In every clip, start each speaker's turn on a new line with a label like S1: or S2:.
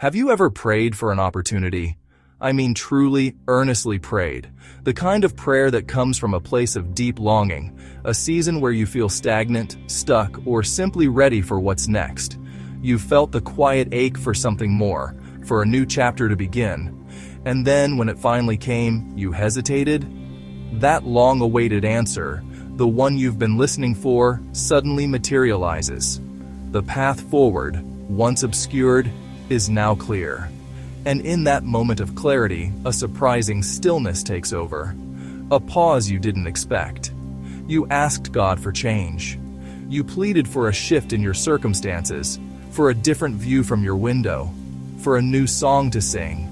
S1: Have you ever prayed for an opportunity? I mean truly, earnestly prayed. The kind of prayer that comes from a place of deep longing, a season where you feel stagnant, stuck, or simply ready for what's next. You felt the quiet ache for something more, for a new chapter to begin. And then, when it finally came, you hesitated? That long-awaited answer, the one you've been listening for, suddenly materializes. The path forward, once obscured, is now clear. And in that moment of clarity, a surprising stillness takes over. A pause you didn't expect. You asked God for change. You pleaded for a shift in your circumstances, for a different view from your window, for a new song to sing.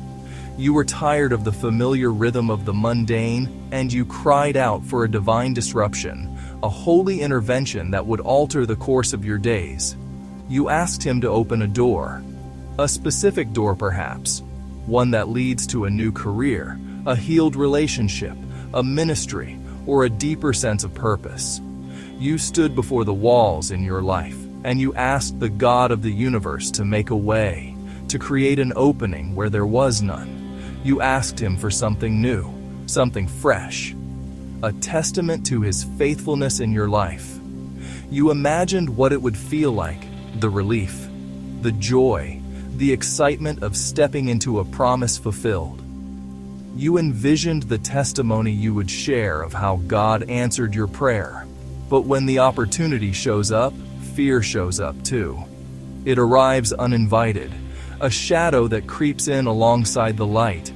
S1: You were tired of the familiar rhythm of the mundane, and you cried out for a divine disruption, a holy intervention that would alter the course of your days. You asked Him to open a door. A specific door perhaps, one that leads to a new career, a healed relationship, a ministry, or a deeper sense of purpose. You stood before the walls in your life, and you asked the God of the universe to make a way, to create an opening where there was none. You asked Him for something new, something fresh, a testament to His faithfulness in your life. You imagined what it would feel like, the relief, the joy, the excitement of stepping into a promise fulfilled. You envisioned the testimony you would share of how God answered your prayer. But when the opportunity shows up, fear shows up too. It arrives uninvited, a shadow that creeps in alongside the light.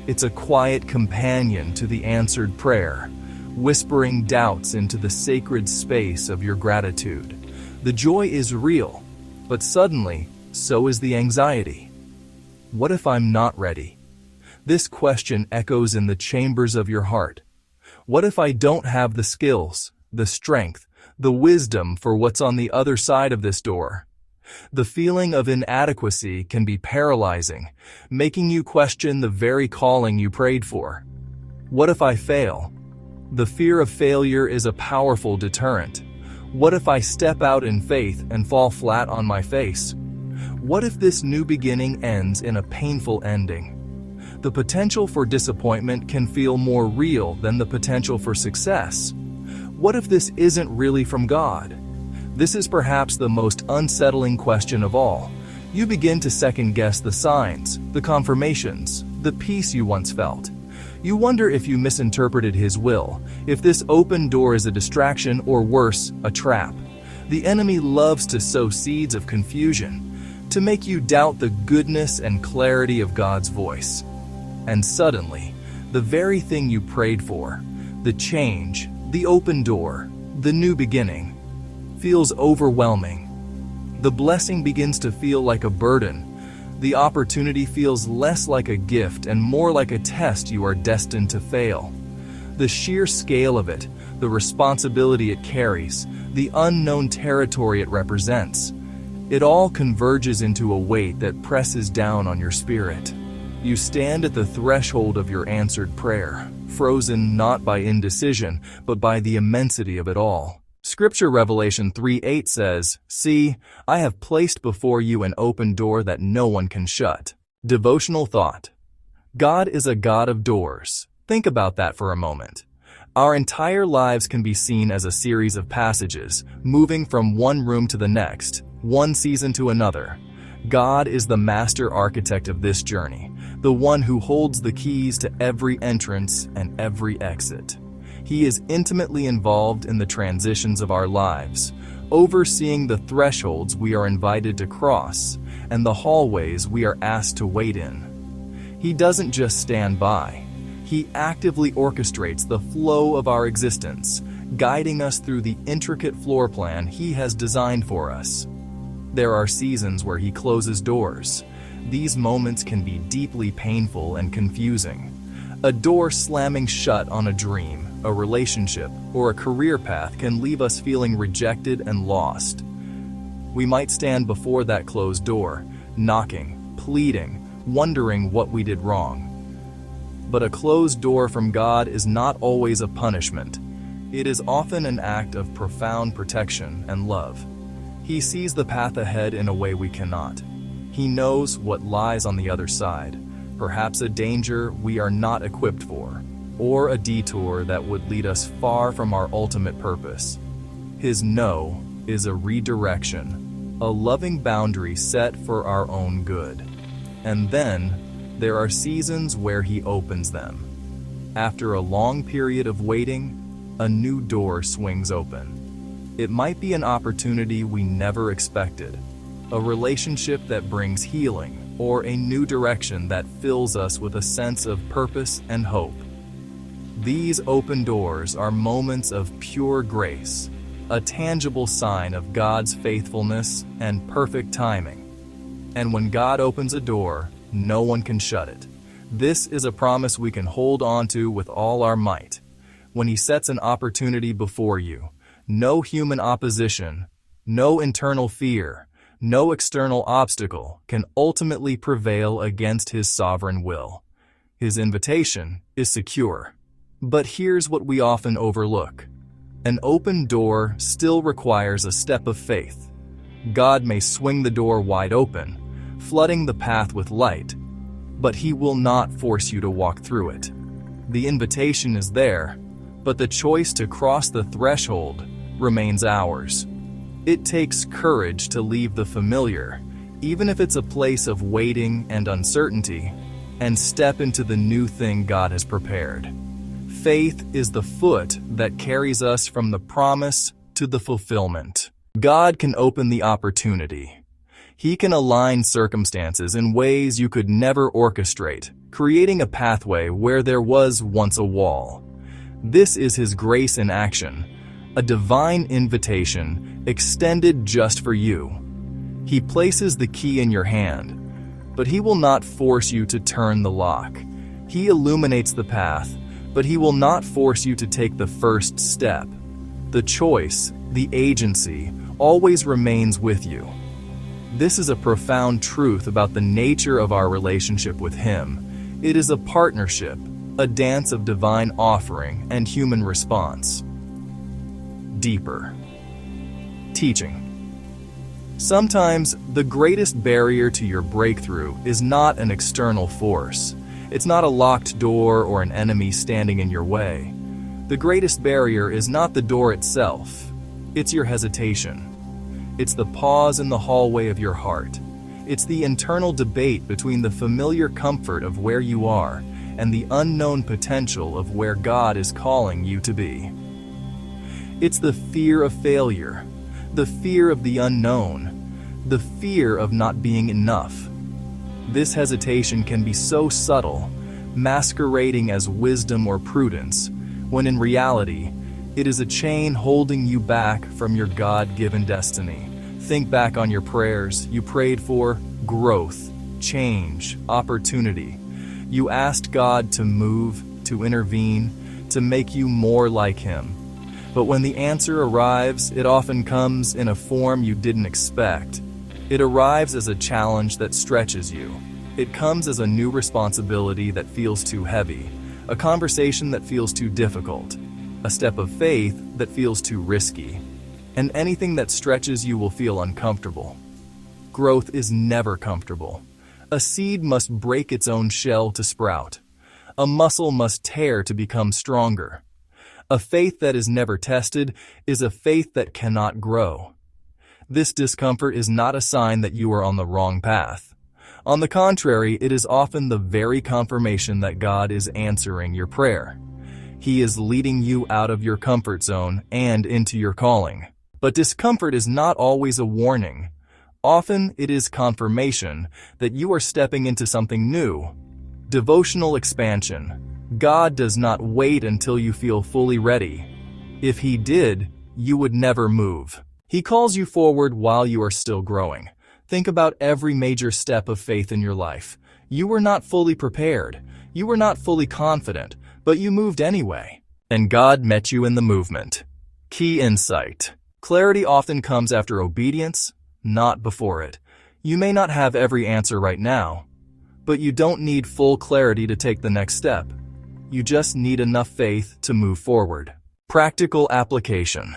S1: It's a quiet companion to the answered prayer, whispering doubts into the sacred space of your gratitude. The joy is real, but suddenly, so is the anxiety. What if I'm not ready? This question echoes in the chambers of your heart. What if I don't have the skills, the strength, the wisdom for what's on the other side of this door? The feeling of inadequacy can be paralyzing, making you question the very calling you prayed for. What if I fail? The fear of failure is a powerful deterrent. What if I step out in faith and fall flat on my face? What if this new beginning ends in a painful ending? The potential for disappointment can feel more real than the potential for success. What if this isn't really from God? This is perhaps the most unsettling question of all. You begin to second-guess the signs, the confirmations, the peace you once felt. You wonder if you misinterpreted His will, if this open door is a distraction or worse, a trap. The enemy loves to sow seeds of confusion, to make you doubt the goodness and clarity of God's voice. And suddenly, the very thing you prayed for, the change, the open door, the new beginning, feels overwhelming. The blessing begins to feel like a burden. The opportunity feels less like a gift and more like a test you are destined to fail. The sheer scale of it, the responsibility it carries, the unknown territory it represents, it all converges into a weight that presses down on your spirit. You stand at the threshold of your answered prayer, frozen not by indecision, but by the immensity of it all. Scripture Revelation 3:8 says, "See, I have placed before you an open door that no one can shut." Devotional thought. God is a God of doors. Think about that for a moment. Our entire lives can be seen as a series of passages, moving from one room to the next, one season to another. God is the master architect of this journey, the one who holds the keys to every entrance and every exit. He is intimately involved in the transitions of our lives, overseeing the thresholds we are invited to cross and the hallways we are asked to wait in. He doesn't just stand by. He actively orchestrates the flow of our existence, guiding us through the intricate floor plan He has designed for us. There are seasons where He closes doors. These moments can be deeply painful and confusing. A door slamming shut on a dream, a relationship, or a career path can leave us feeling rejected and lost. We might stand before that closed door, knocking, pleading, wondering what we did wrong. But a closed door from God is not always a punishment. It is often an act of profound protection and love. He sees the path ahead in a way we cannot. He knows what lies on the other side, perhaps a danger we are not equipped for, or a detour that would lead us far from our ultimate purpose. His no is a redirection, a loving boundary set for our own good. And then, there are seasons where He opens them. After a long period of waiting, a new door swings open. It might be an opportunity we never expected, a relationship that brings healing, or a new direction that fills us with a sense of purpose and hope. These open doors are moments of pure grace, a tangible sign of God's faithfulness and perfect timing. And when God opens a door, no one can shut it. This is a promise we can hold on to with all our might. When He sets an opportunity before you, no human opposition, no internal fear, no external obstacle can ultimately prevail against His sovereign will. His invitation is secure. But here's what we often overlook. An open door still requires a step of faith. God may swing the door wide open, flooding the path with light, but He will not force you to walk through it. The invitation is there, but the choice to cross the threshold remains ours. It takes courage to leave the familiar, even if it's a place of waiting and uncertainty, and step into the new thing God has prepared. Faith is the foot that carries us from the promise to the fulfillment. God can open the opportunity. He can align circumstances in ways you could never orchestrate, creating a pathway where there was once a wall. This is His grace in action, a divine invitation extended just for you. He places the key in your hand, but He will not force you to turn the lock. He illuminates the path, but He will not force you to take the first step. The choice, the agency, always remains with you. This is a profound truth about the nature of our relationship with Him. It is a partnership, a dance of divine offering and human response. Deeper. Teaching. Sometimes, the greatest barrier to your breakthrough is not an external force. It's not a locked door or an enemy standing in your way. The greatest barrier is not the door itself. It's your hesitation. It's the pause in the hallway of your heart. It's the internal debate between the familiar comfort of where you are and the unknown potential of where God is calling you to be. It's the fear of failure, the fear of the unknown, the fear of not being enough. This hesitation can be so subtle, masquerading as wisdom or prudence, when in reality, it is a chain holding you back from your God-given destiny. Think back on your prayers. You prayed for growth, change, opportunity. You asked God to move, to intervene, to make you more like Him. But when the answer arrives, it often comes in a form you didn't expect. It arrives as a challenge that stretches you. It comes as a new responsibility that feels too heavy, a conversation that feels too difficult, a step of faith that feels too risky. And anything that stretches you will feel uncomfortable. Growth is never comfortable. A seed must break its own shell to sprout. A muscle must tear to become stronger. A faith that is never tested is a faith that cannot grow. This discomfort is not a sign that you are on the wrong path. On the contrary, it is often the very confirmation that God is answering your prayer. He is leading you out of your comfort zone and into your calling. But discomfort is not always a warning. Often it is confirmation that you are stepping into something new. Devotional expansion. God does not wait until you feel fully ready. If He did, you would never move. He calls you forward while you are still growing. Think about every major step of faith in your life. You were not fully prepared. You were not fully confident, but you moved anyway. And God met you in the movement. Key insight. Clarity often comes after obedience, not before it. You may not have every answer right now, but you don't need full clarity to take the next step. You just need enough faith to move forward. Practical application.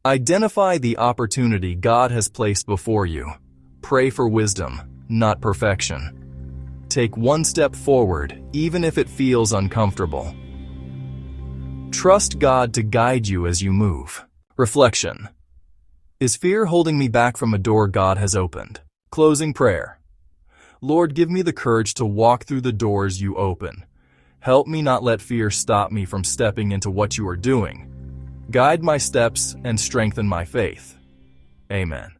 S1: Identify the opportunity God has placed before you. Pray for wisdom. not perfection. Take one step forward, even if it feels uncomfortable. Trust God to guide you as you move. Reflection. Is fear holding me back from a door God has opened? Closing prayer. Lord, give me the courage to walk through the doors you open. Help me not let fear stop me from stepping into what you are doing. Guide my steps and strengthen my faith. Amen.